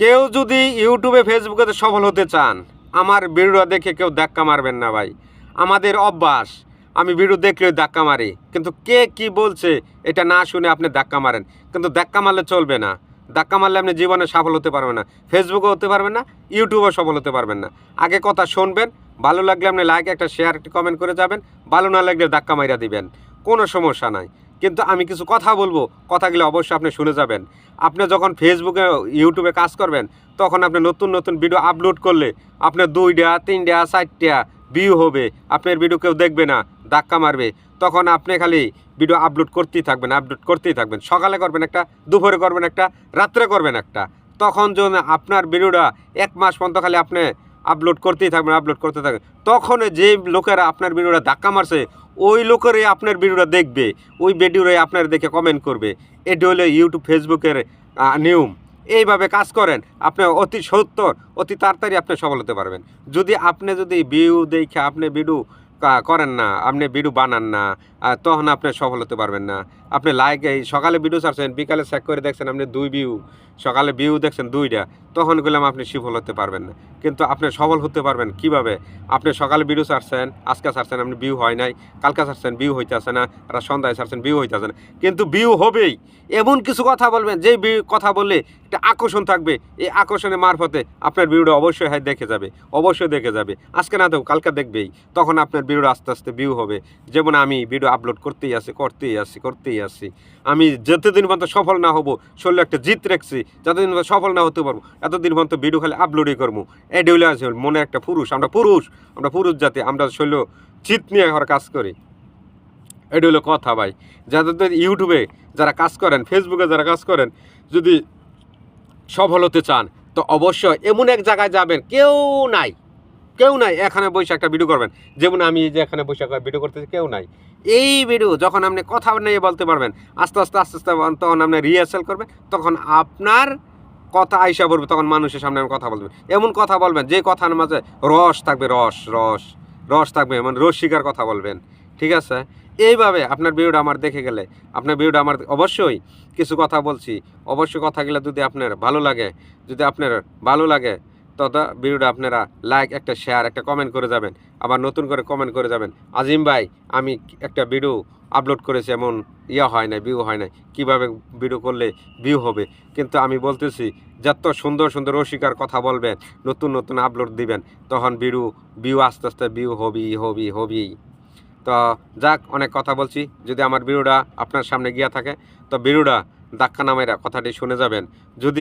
কেউ যদি ইউটিউবে ফেসবুকে সফল হতে চান, আমার ভিডিও দেখে কেউ ধাক্কা মারবেন না ভাই। আমাদের অভ্যাস, আমি ভিডিও দেখলে ধাক্কা মারি, কিন্তু কে কি বলছে এটা না শুনে আপনি ধাক্কা মারেন। কিন্তু ধাক্কা মারলে চলবে না। ধাক্কা মারলে আপনি জীবনে সফল হতে পারবেন না, ফেসবুকে হতে পারবেন না, ইউটিউবে সফল হতে পারবেন না। আগে কথা শুনবেন, ভালো লাগলে আপনি লাইক একটা শেয়ার একটা কমেন্ট করে যাবেন, ভালো না লাগলে ধাক্কা মাইরা দিবেন, কোনো সমস্যা নাই। কিন্তু আমি কিছু কথা বলবো, কথাগুলো অবশ্যই আপনি শুনে যাবেন। আপনি যখন ফেসবুকে ইউটিউবে কাজ করবেন, তখন আপনি নতুন নতুন ভিডিও আপলোড করলে আপনার 2টা 3টা 4টা ভিউ হবে, আপনার ভিডিও কেউ দেখবে না, ধাক্কা মারবে। তখন আপনি খালি ভিডিও আপলোড করতেই থাকবেন। সকালে করবেন একটা, দুপুরে করবেন একটা, রাত্রে করবেন একটা। তখন যখন আপনার ভিডিওটা 1 মাস পর্যন্ত খালি আপনি আপলোড করতে থাকবেন, তখন যে লোকেরা আপনার ভিডিওটা ধাক্কা মারছে, ওই লোকেরই আপনার ভিডিওটা দেখবে, ওই ভিডিওটাই আপনার দেখে কমেন্ট করবে। এটি হলো ইউটিউব ফেসবুকের নিয়ম। এইভাবে কাজ করেন, আপনি অতি তাড়াতাড়ি আপনি সফল হতে পারবেন। যদি ভিউ দেখে আপনি ভিডিও করেন না, আপনি ভিডিও বানান না, তখন আপনি সফল হতে পারবেন না। আপনি এই সকালে ভিডিও ছাড়ছেন, বিকালে চেক করে দেখছেন আপনি 2 ভিউ, সকালে ভিউ দেখছেন 2টা, তখন গেলাম আপনি সফল হতে পারবেন না। কিন্তু আপনি সফল হতে পারবেন কিভাবে? আপনি সকালে ভিডিও ছাড়ছেন, আজকে ছাড়ছেন, আপনি ভিউ হয় নাই, কালকে ছাড়ছেন ভিউ হইতেছে না, আর সন্ধ্যায় ছাড়ছেন ভিউ হইতেছে না, কিন্তু ভিউ হবেই। এমন কিছু কথা বলবেন, যেই কথা বললে একটা আকর্ষণ থাকবে, এই আকর্ষণের মারফতে আপনার ভিডিওটা অবশ্যই দেখে যাবে। আজকে না দেখ, কালকে দেখবেই, তখন আপনার ভিডিও আস্তে আস্তে ভিউ হবে। যেমন আমি ভিডিও আপলোড করতেই আসি। আমি যতদিন পর্যন্ত সফল না হব, শরীরে একটা জিত রাখছি, যতদিন পর্যন্ত সফল না হতে পারবো, এতদিন পর্যন্ত ভিডিও খালি আপলোডই করবো। এটি হলে আছে মনে একটা পুরুষ, আমরা পুরুষ জাতি, আমরা শরীর জিত নিয়ে এখন কাজ করি। এটি হলো কথা ভাই। যাদের ইউটিউবে যারা কাজ করেন, ফেসবুকে যারা কাজ করেন, যদি সফল হতে চান, তো অবশ্যই এমন এক জায়গায় যাবেন, কেউ নাই, এখানে বসে একটা ভিডিও করবেন। যেমন আমি যে এখানে বসে ভিডিও করতেছি, কেউ নাই। এই ভিডিও যখন আপনি কথা নিয়ে বলতে পারবেন, আস্তে আস্তে তখন আপনি রিহার্সাল করবেন, তখন আপনার কথা আইসা পড়বে, তখন মানুষের সামনে কথা বলবেন। এমন কথা বলবেন যে কথার মাঝে রস থাকবে, রস থাকবে, মানে রসিকার কথা বলবেন। ঠিক আছে? এইভাবে আপনার ভিডিওটা আমার দেখে গেলে, আপনার ভিডিওটা আমার অবশ্যই কিছু কথা বলছি, অবশ্যই কথাগুলো যদি আপনার ভালো লাগে, তথা ভিডিওটা আপনারা লাইক একটা শেয়ার একটা কমেন্ট করে যাবেন, আবার নতুন করে কমেন্ট করে যাবেন, আজিম ভাই আমি একটা ভিডিও আপলোড করেছি, এমন হয় নাই, ভিউ হয় নাই, কীভাবে ভিডিও করলে ভিউ হবে? কিন্তু আমি বলতেছি, যত সুন্দর সুন্দর রসিকার কথা বলবেন, নতুন আপলোড দিবেন, তখন ভিউ আস্তে আস্তে ভিউ হবি। তো যাক, অনেক কথা বলছি। যদি আমার ভিডিওটা আপনার সামনে গিয়া থাকে, তো ভিডিওটা ধাক্কা না মাইরা কথাটি শুনে যাবেন। যদি